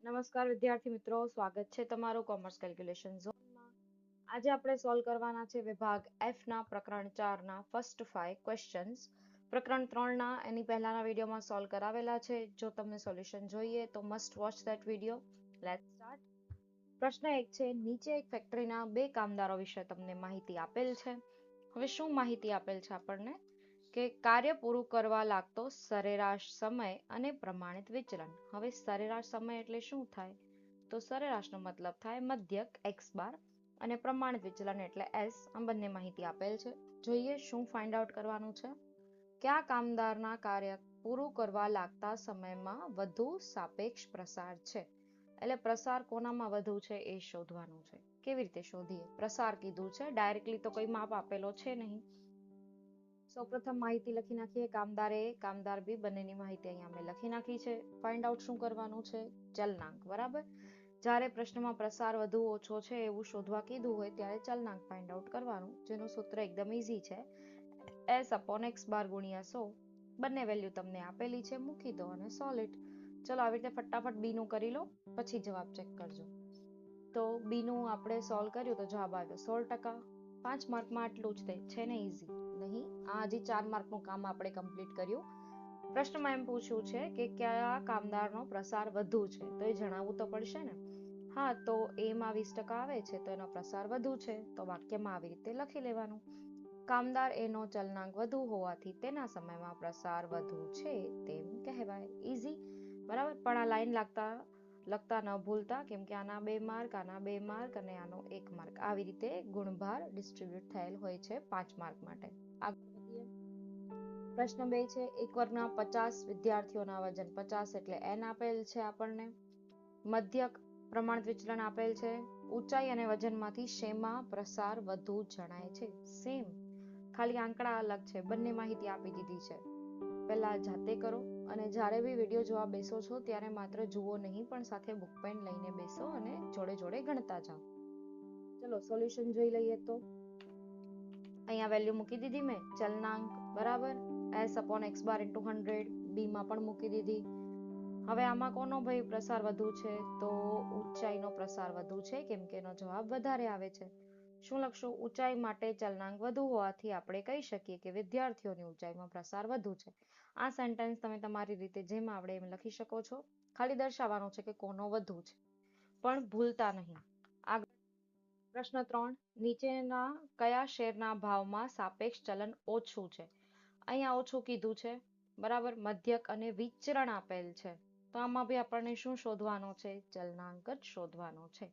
નમસ્કાર વિદ્યાર્થી મિત્રો, સ્વાગત છે તમારું કોમર્સ કેલ્ક્યુલેશન ઝોનમાં. આજે આપણે સોલ્વ કરવાના છે વિભાગ F ના પ્રકરણ 4 ના ફર્સ્ટ 5 ક્વેશ્ચન્સ. પ્રકરણ 3 ના એની પહેલાના વિડીયોમાં સોલ્વ કરાવેલા છે. જો તમને સોલ્યુશન જોઈએ તો must watch that video. Let's start. પ્રશ્ન 1 છે, નીચે એક ફેક્ટરીના બે કામદારો વિશે તમને માહિતી આપેલ છે. હવે શું માહિતી આપેલ છે આપણને કે કાર્ય પૂરું કરવા લાગતો સરેરાશ સમય અને પ્રમાણિત વિચલન. હવે સરેરાશ સમય એટલે શું થાય? તો સરેરાશનો મતલબ થાય મધ્યક x બાર અને પ્રમાણિત વિચલન એટલે s. આ બંને માહિતી આપેલ છે. જોઈએ શું ફાઇન્ડ આઉટ કરવાનું છે. કયા કામદારના કાર્ય પૂરું કરવા લાગતા સમયમાં વધુ સાપેક્ષ પ્રસાર છે? એટલે પ્રસાર કોનામાં વધુ છે એ શોધવાનું છે. કેવી રીતે શોધીએ? પ્રસાર કીધું છે, ડાયરેક્ટલી તો કોઈ માપ આપેલો છે નહીં. સૌપ્રથમ માહિતી લખી નાખીએ. કામદાર A, કામદાર B બંનેની માહિતી અહીંયા અમે લખી નાખી છે. ફાઇન્ડ આઉટ શું કરવાનું છે? ચલનાંક. બરાબર. જ્યારે પ્રશ્નમાં પ્રસાર વધુ ઓછો છે એવું શોધવા કીધું હોય ત્યારે ચલનાંક ફાઇન્ડ આઉટ કરવાનું, જેનું સૂત્ર એકદમ ઈઝી છે. s/x બાર ગુણ્યા 100. બંને વેલ્યુ તમને આપેલી છે, મૂકી દો અને સોલ્વ. ચલો આવી રીતે ફટાફટ બી નું કરી લો, પછી જવાબ ચેક કરજો. તો બી નું આપણે સોલ્વ કર્યું તો જવાબ આવ્યો 16%. 5 માર્કમાં આટલું જ છે ને ઈઝી. નહીં, આ હજી 4 માર્કનું કામ આપણે કમ્પ્લીટ કર્યું. પ્રશ્નમાં એમ પૂછ્યું છે કે કયા કામદારનો પ્રસાર વધુ છે, તો એ જણાવવું તો પડશે ને. હા, તો A માં 20% આવે છે તો એનો પ્રસાર વધુ છે, તો વાક્યમાં આવી રીતે લખી લેવાનું. કામદાર A નો ચલનાંક વધુ હોવાથી તેના સમયમાં પ્રસાર વધુ છે તેમ કહેવાય. ઈઝી, બરાબર. પણ આ લાઈન લખતા ન ભૂલતા, કેમ કે આના 2 માર્ક, આના 2 માર્ક અને આનો 1 માર્ક, આવી રીતે ગુણભાર ડિસ્ટ્રીબ્યુટ થયેલ હોય છે 5 માર્ક માટે. પ્રશ્ન 2 છે, એક વર્ગના 50 વિદ્યાર્થીઓના વજન 50 એટલે n આપેલ છે આપણને. મધ્યક પ્રમાણિત વિચલન આપેલ છે. ઊંચાઈ અને વજનમાંથી શેમાં પ્રસાર વધુ જણાય છે? સેમ, ખાલી આંકડા અલગ છે. બંને માહિતી આપી દીધી છે. પહેલા જાતે કરો અને જ્યારે બી વિડીયો જોવા બેસો છો ત્યારે માત્ર જુઓ નહીં, પણ સાથે બુક પેન લઈને બેસો અને જોડે જોડે ગણતા જાઓ. ચલો સોલ્યુશન જોઈ લઈએ. તો અહીંયા વેલ્યુ મૂકી દીધી મેં, ચલનાંક. બરાબર. s/x બાર * 100. બી માં પણ મૂકી દીધી. હવે આમાં કોનો ભાઈ પ્રસાર વધુ છે? તો ઊંચાઈનો પ્રસાર વધુ છે, કેમ કે એનો જવાબ વધારે આવે છે. શું લખશું? ઊંચાઈ માટે ચલનાંક વધુ હોવાથી આપણે કહી શકીએ કે વિદ્યાર્થીઓની ઊંચાઈમાં પ્રસાર વધુ છે. આ સેન્ટેન્સ તમે તમારી રીતે જેમ આવડે એમ લખી શકો છો. ખાલી દર્શાવવાનું છે કે કોનો વધુ છે, પણ ભૂલતા નહીં. આગળ પ્રશ્ન 3, નીચેના કયા શેરના ભાવમાં સાપેક્ષ ચલન ઓછું છે? અહીંયા ઓછું કીધું છે, બરાબર. મધ્યક અને વિચરણ આપેલ છે, તો આમાં બી આપણને શું શોધવાનો છે? ચલનાંક જ શોધવાનો છે.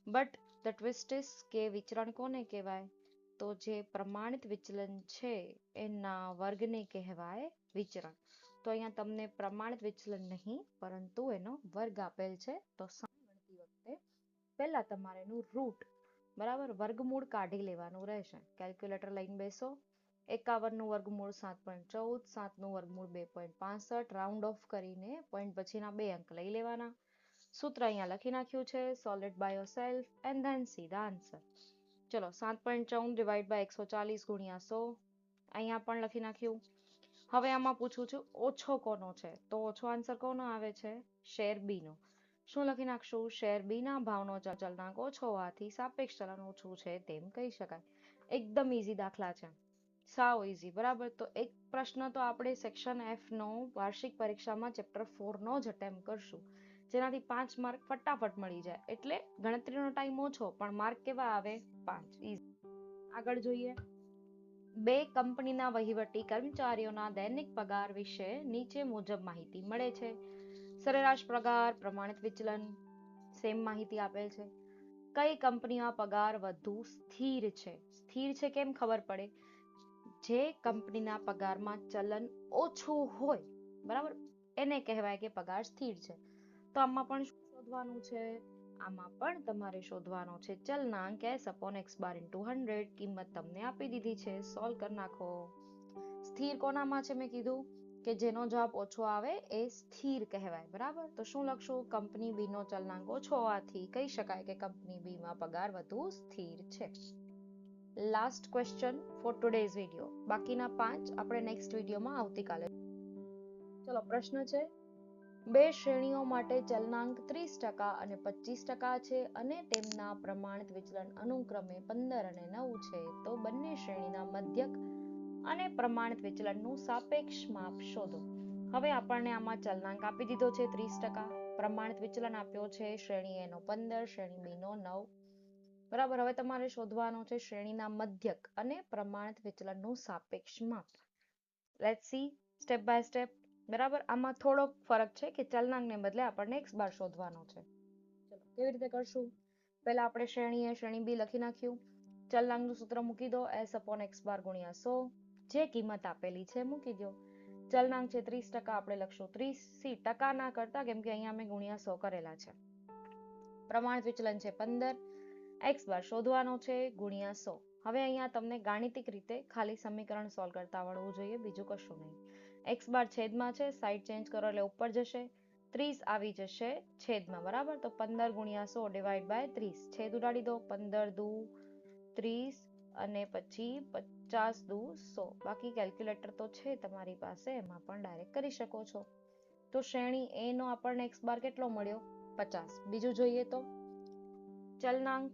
બટ ધ ટ્વિસ્ટ ઇઝ કે વિચરણ કોને કહેવાય? તો જે પ્રમાણિત વિચલન છે એના વર્ગને કહેવાય વિચરણ. તો અહીંયા તમને પ્રમાણિત વિચલન નહીં પરંતુ એનો વર્ગ આપેલ છે. તો ગણતી વખતે પહેલા તમારે એનું રૂટ, બરાબર, વર્ગમૂળ કાઢી લેવાનું રહેશે. કેલ્ક્યુલેટર લઈને બેસો. 51 નું વર્ગમૂળ 7.14, 7 નું વર્ગમૂળ 2.65, રાઉન્ડ ઓફ કરીને પોઈન્ટ પછીના 2 અંક લઈ લેવાના. સૂત્ર અહીંયા લખી નાખ્યું છે, solve it by yourself and then see the answer. ચલો 7.14 ડિવાઇડ બાય 140 ગુણ્યા 100, અહીંયા પણ લખી નાખ્યું. હવે આમાં પૂછું છું ઓછો કોનો છે? તો ઓછો આન્સર કોનો આવે છે? શેર બી નો. શું લખી નાખશું? શેર બી ના ભાવનો ચલનાંક ઓછો હોવાથી સાપેક્ષ ચલન ઓછું છે તેમ કહી શકાય. એકદમ ઈઝી દાખલા છે, સાવ ઈઝી. બરાબર. તો એક પ્રશ્ન તો આપણે સેક્શન F નો વાર્ષિક પરીક્ષામાં ચેપ્ટર 4 નો જ અટેમ્પ કરશું, જેનાથી 5 માર્ક ફટાફટ મળી જાય. એટલે ગણતરીનો ટાઈમ ઓછો પણ માર્ક કેવા આવે? 5. ઈઝી. આગળ જોઈએ. બે કંપનીના વહીવટી કર્મચારીઓના દૈનિક પગાર વિશે નીચે મુજબ માહિતી મળે છે. સરેરાશ પગાર, પ્રમાણિત વિચલન, સેમ માહિતી આપેલ છે. કઈ કંપનીમાં પગાર વધુ સ્થિર છે? સ્થિર છે કેમ ખબર પડે? જે કંપનીના પગારમાં ચલન ઓછું હોય, બરાબર, એને કહેવાય કે પગાર સ્થિર છે. તો આમાં પણ શું શોધવાનું છે? આમાં પણ તમારે શોધવાનો છે ચલનાંક s/x બાર * 100. કિંમત તમને આપી દીધી છે, સોલ્વ કરી નાખો. સ્થિર કોનામાં છે? મેં કીધું કે જેનો જવાબ ઓછો આવે એ સ્થિર કહેવાય. બરાબર. તો શું લખશું? કંપની બી નો ચલનાંક ઓછો હોવાથી કહી શકાય કે કંપની બી માં પગાર વધુ સ્થિર છે. Last question four today's video. બાકીના 5 આપણે નેક્સ્ટ વિડીયોમાં આવતીકાલે. ચલો પ્રશ્ન છે, બે શ્રેણીઓ માટે ચલનાંક 30% અને 25% છે અને તેમના પ્રમાણિત વિચલન અનુક્રમે 15 અને 9 છે, તો બંને શ્રેણીના મધ્યક અને પ્રમાણિત વિચલનનું સાપેક્ષ માપ શોધો. હવે આપણને આમાં ચલનાંક આપી દીધો છે 30%, પ્રમાણિત વિચલન આપ્યો છે શ્રેણી A નો 15, શ્રેણી B નો 9. બરાબર. હવે તમારે શોધવાનો છે શ્રેણીના મધ્યક અને પ્રમાણિત વિચલનનું સાપેક્ષ માપ. Let's see step by step. બરાબર. આમાં થોડો ફરક છે કે ચલનાંકને બદલે આપણને x બાર શોધવાનો છે. ચલો કેવી રીતે કરશું? પહેલા આપણે શ્રેણી A શ્રેણી B લખી નાખ્યું. ચલનાંકનું સૂત્ર મૂકી દો s/x બાર ગુણ્યા 100. જે કિંમત આપેલી છે મૂકી દો. ચલનાંક છે 30%, આપણે લખશું 30. ટકા ના કરતા, કેમ કે અહીંયા મેં ગુણ્યા 100 કરેલા છે. પ્રમાણિત વિચલન છે 15, x બાર શોધવાનો છે ગુણ્યા 100. હવે અહીંયા તમને ગાણિતિક રીતે ખાલી સમીકરણ સોલ્વ કરતા આવડવું જોઈએ, બીજું કશું નહીં. x બાર છેદમાં છે, સાઈડ ચેન્જ કરો એટલે ઉપર જશે, 30 આવી જશે છેદમાં. બરાબર. તો 15 ગુણ્યા 100 ડિવાઈડ બાય 30. છેદ ઉડાડી દો. 15 દુ 30 અને પછી 50 દુ 100. બાકી કેલ્ક્યુલેટર તો છે તમારી પાસે, એમાં પણ ડાયરેક્ટ કરી શકો છો. તો શ્રેણી A નો આપણને x બાર કેટલો મળ્યો? 50. બીજું જોઈએ તો ચલનાંક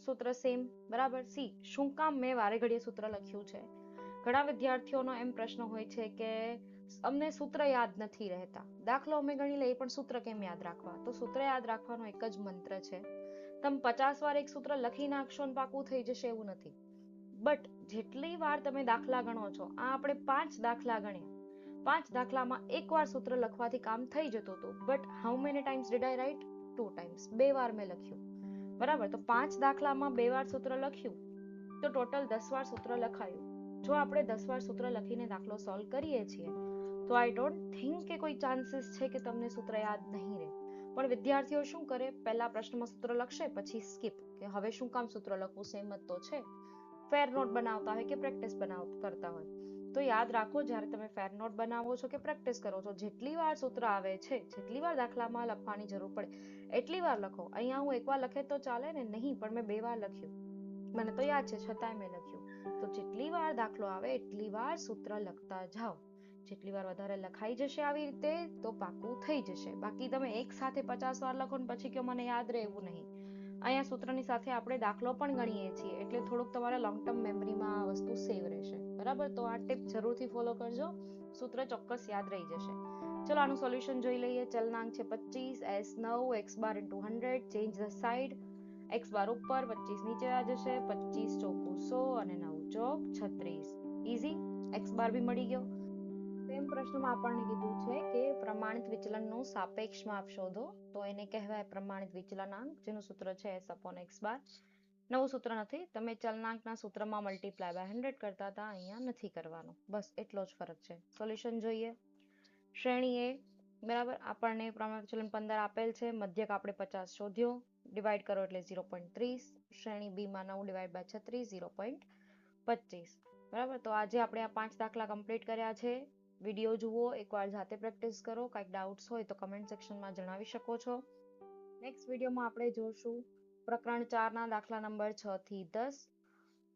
સૂત્ર સેમ. બરાબર. સી શું કામ મેં વારે ઘડીએ સૂત્ર લખ્યું છે? ઘણા વિદ્યાર્થીઓનો એમ પ્રશ્ન હોય છે કે અમને સૂત્ર યાદ નથી રહેતા. દાખલો અમે ગણી લઈએ પણ સૂત્ર કેમ યાદ રાખવા? તો સૂત્ર યાદ રાખવાનો એક જ મંત્ર છે. તમે 50 વાર એક સૂત્ર લખી નાખશો ને પાકું થઈ જશે એવું નથી. બટ જેટલી વાર તમે દાખલા ગણો છો, આ આપણે 5 દાખલા ગણ્યા, 5 દાખલામાં એક વાર સૂત્ર લખવાથી કામ થઈ જતું હતું. But how many times did I write? 2 times. 2 વાર મેં લખ્યું. બરાબર. તો 5 દાખલામાં 2 વાર સૂત્ર લખ્યું તો ટોટલ 10 વાર સૂત્ર લખાયું. જો આપણે 10 વાર સૂત્ર લખીને દાખલો સોલ્વ કરીએ છીએ તો આઈ ડોન્ટ થિંક કે કોઈ ચાન્સીસ છે કે તમને સૂત્ર યાદ નહીં રહે. પણ વિદ્યાર્થીઓ શું કરે? પહેલા પ્રશ્નમાં સૂત્ર લખશે, પછી સ્કીપ, કે હવે શું કામ સૂત્ર લખવું, સેમ જ તો છે. ફેર નોટ બનાવતા હોય કે પ્રેક્ટિસ કરતા હોય તો યાદ રાખો, જ્યારે તમે ફેર નોટ બનાવો છો કે પ્રેક્ટિસ કરો છો, જેટલી વાર સૂત્ર આવે છે, જેટલી વાર દાખલામાં લખવાની જરૂર પડે એટલી વાર લખો. અહીંયા હું એકવાર લખે તો ચાલે ને? નહીં, પણ મેં 2 વાર લખ્યું. મને તો યાદ છે છતાંય મેં લખ્યું. તો જેટલી વાર દાખલો આવે એટલી વાર સૂત્ર લખતા જાઓ. જેટલી વાર વધારે લખાઈ જશે આવી રીતે તો પાકું થઈ જશે. બાકી તમે એક સાથે 50 વાર લખો ને પછી કે મને યાદ રહે, એવું નહીં. અહીંયા સૂત્રની સાથે આપણે દાખલો પણ ગણીએ છીએ, એટલે થોડુંક તમારા લોંગ ટર્મ મેમરીમાં આ વસ્તુ સેવ રહેશે. બરાબર. તો આ ટિપ જરૂરથી ફોલો કરજો, સૂત્ર ચોક્કસ યાદ રહી જશે. ચલો આનું સોલ્યુશન જોઈ લઈએ. ચલનાંક છે 25, s 9, x bar into 100, change the side. x બાર ઉપર, 25 નીચે આ જશે, 25 ચોકુ 100 અને 9 ચોક 36. ઈઝી. x બાર બી મળી ગયો. સેમ પ્રશ્નમાં આપણને કીધું છે કે પ્રમાણિત વિચલનનું સાપેક્ષ માપ શોધો, તો એને કહેવાય પ્રમાણિત વિચલનાંક, જેનું સૂત્ર છે s/x બાર. નવું સૂત્ર નથી, તમે ચલનાંકના સૂત્રમાં મલ્ટીપ્લાય બાય 100 કરતા હતા, અહીંયા નથી કરવાનું. બસ એટલો જ ફરક છે. સોલ્યુશન જોઈએ. શ્રેણી A, બરાબર, આપણને પ્રમાણિત વિચલન 15 આપેલ છે, મધ્યક આપણે 50 શોધ્યો, ડિવાઈડ કરો એટલે 0.30. શ્રેણી B માં 9 ડિવાઈડ બાય 36 0.25. બરાબર. તો આજે આપણે આ 5 દાખલા કમ્પ્લીટ કર્યા છે. વિડીયો જુઓ, એકવાર જાતે પ્રેક્ટિસ કરો. કાંઈક ડાઉટ્સ હોય તો કમેન્ટ સેક્શનમાં જણાવી શકો છો. નેક્સ્ટ વિડીયોમાં આપણે જોશું પ્રકરણ 4 ના દાખલા નંબર 6 થી 10.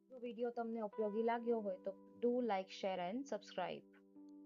જો વિડીયો તમને ઉપયોગી લાગ્યો હોય તો do like, share and subscribe.